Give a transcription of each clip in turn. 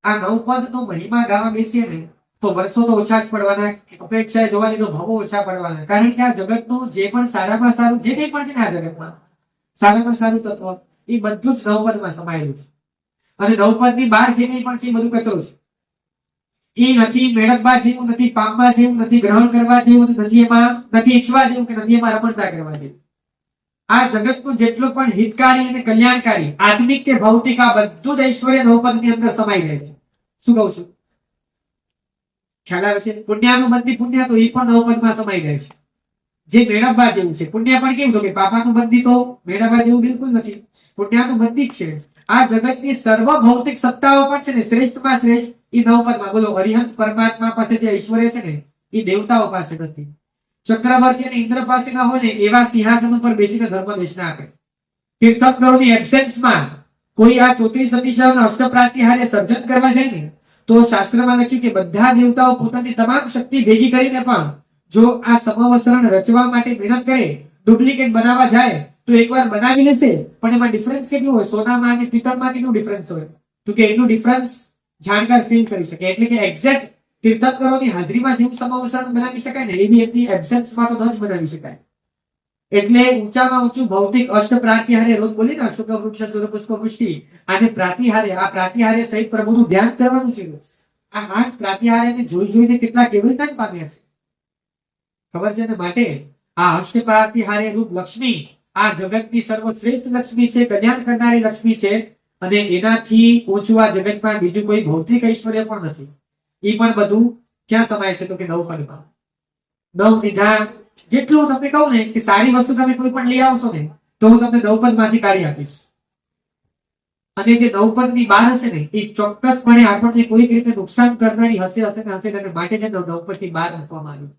આ નવપદ નો મહિમા ગાવા બેસીએ ને તો વર્ષો તો ઓછા જ પડવાના, અપેક્ષાએ જોવા જઈએ તો ભાવો ઓછા પડવાના. કારણ કે આ જગતનું જે પણ સારામાં સારું જે કંઈ પણ છે ને આ જગતમાં સારામાં સારું તત્વ એ બધું જ નવપદમાં સમાયેલું છે. અને નવપદની બહાર જે કંઈ પણ છે એ બધું કચરો છે. એ નથી મેળવવા જેવું, નથી પામવા જેવું, નથી ગ્રહણ કરવા જેવું, નથી એમાં નથી ઈચ્છવા જેવું કે નથી એમાં રમણતા કરવા જેવું. આ જગતનું જેટલું પણ હિતકારી અને કલ્યાણકારી આત્મિક કે ભૌતિક આ બધું જ ઐશ્વર્ય નવપદની અંદર સમાઈ જાય છે. શું કહું છું? ખ્યાલ આવે છે? પુણ્યાનું બંધી પુણ્ય તો એ પણ નવપદમાં સમાઈ જાય છે. જે મેળવવા જેવું છે પુણ્ય પણ કેવું કે પાપાનું બંધી તો મેળવવા જેવું બિલકુલ નથી, પુણ્યાનું બંધી જ છે. આ જગતની સર્વ ભૌતિક સત્તાઓ પણ છે ને શ્રેષ્ઠમાં શ્રેષ્ઠ એ નવપદમાં. બોલો, હરિહંત પરમાત્મા પાસે જે ઐશ્વર્ય છે ને એ દેવતાઓ પાસે નથી. ચક્રવર્તી અને ઇન્દ્ર પાસે ના હોય ને એવા સિંહાસન ઉપર બેસીને ધર્મ દેશના આપે. તીર્થંકરોની એબ્સેન્સમાં કોઈ આ 34 સતીશાઓના અષ્ટપ્રાતિહાર્ય સર્જન કરવા જાય ને તો શાસ્ત્રમાં લખ્યું કે બધા દેવતાઓ પોતાની તમામ શક્તિ ભેગી કરીને પણ જો આ સમવસરણ રચવા માટે મહેનત કરે, ડુપ્લિકેટ બનાવવા જાય તો એકવાર બનાવી લેશે, પણ એમાં ડિફરન્સ કેટલું હોય? સોનામાં અને પિત્તળમાં કેટલું ડિફરન્સ હોય? તો કે એનું ડિફરન્સ જાણકાર ફીલ કરી શકે. એટલે કે એક્ઝેક્ટ તીર્થંકરોની હાજરીમાં જેવું સમવસરણ બનાવી શકાય ને એની એમની એબ્સેન્સમાં તો ન જ બનાવી શકાય. એટલે ઊંચામાં ઊંચું ભૌતિક અષ્ટ પ્રાતિહાર્ય રોજ બોલી ને અશોક વૃક્ષ સૂર્ય પુષ્પ વૃષ્ટિ આને પ્રાતિહાર્ય, આ પ્રાતિહાર્ય સહિત પ્રભુનું ધ્યાન કરવાનું છે. આ 8 પ્રાતિહાર્યને જોઈને કેટલા કેવલતા પામ્યા છે ખબર છે ને? માટે આ અષ્ટ પ્રાતિહાર્ય રૂપ લક્ષ્મી આ જગતની સર્વશ્રેષ્ઠ લક્ષ્મી છે, કલ્યાણ કરનારી લક્ષ્મી છે. અને એનાથી ઓછું આ જગતમાં બીજું કોઈ ભૌતિક ઐશ્વર્ય પણ નથી. એ પણ બધું ક્યાં સમાય છે? તો કે નવપદમાં. નવ નિધાન જેટલું તમને કહું ને કે સારી વસ્તુ તમે કોઈ પણ લઈ આવશો ને તો હું તમને નવપદ માંથી કાઢી આપીશ. અને જે નવપદ ની બહાર હશે ને એ ચોક્કસપણે આપણને કોઈક રીતે નુકસાન કરનારી હશે ને હશે. માટે જ નવપદ થી બહાર મૂકવામાં આવી.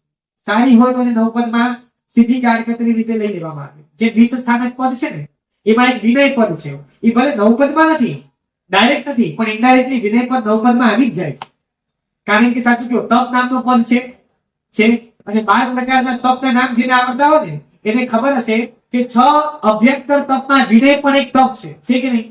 સારી હોય તો નવપદમાં સીધી કાળકતરી રીતે લઈ લેવામાં આવે. જે 20 સ્થાનક પદ છે ને એમાં એક વિનય પદ છે. એ ભલે નવપદમાં નથી, ડાયરેક્ટ નથી, પણ ઇનડાયરેક્ટલી વિનય પદ નવપદમાં આવી જ જાય. કારણ કે સાચું કહો, તપ નામનો પદ છે અને 12 પ્રકારના તપના નામ જેને આવડતા હોય ને એને ખબર હશે કે 6 અભ્યંતર તપમાં વિનય પણ એક તપ છે કે નહીં?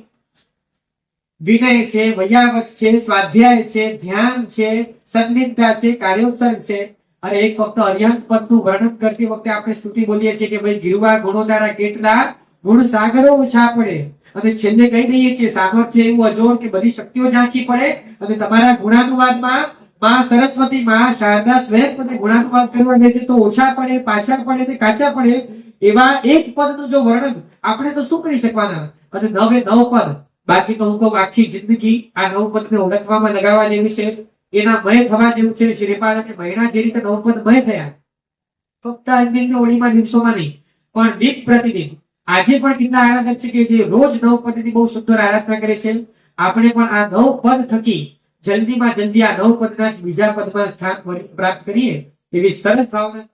વિનય છે, વૈયાવત છે, સ્વાધ્યાય છે, ધ્યાન છે, સંનિધ્ધા છે, કાર્યોત્સર્ગ છે. અને એક ફક્ત અર્યંત પદનું વર્ણન કરતી વખતે આપણે સ્તુતિ બોલીએ છીએ કે ભાઈ ગીરવા ગુણો તારા કેટલા, ગુણ સાગરો ઓછા પડે. અને છેલ્લે કહી દઈએ છીએ સામર્થ્ય એવું અજોડ કે બધી શક્તિઓ ઝાંખી પડે. અને તમારા ગુણાનુવાદમાં માં સરસ્વતી માં શારદા સ્વયં પદે ગુણાનુવાદ કરવા દે છે તો ઓછા પડે, પાછળ પડે ને કાચા પડે એવા એક પદનું જો વર્ણન આપણે તો શું કરી શકવાના? અને 9 પદ. બાકી તો હું કહું આખી જિંદગી આ 9 પદને ઓળખવામાં લગાવવા જેવી છે. એના મય થવા જેવું છે. શ્રીપાદ અને મહિના જે રીતે 9 પદ મય થયા ફક્ત આજની ઓળીમાં દિવસોમાં નહીં પણ દિન પ્રતિદિન આજે પણ કેટલા આરાધક છે કે જે રોજ 9 પદની બહુ સુંદર આરાધના કરે છે. આપણે પણ આ 9 પદ થકી જલ્દીમાં જલ્દી આ 9 પદના બીજા પદમાં સ્થાન પ્રાપ્ત કરીએ એવી સરસ ભાવના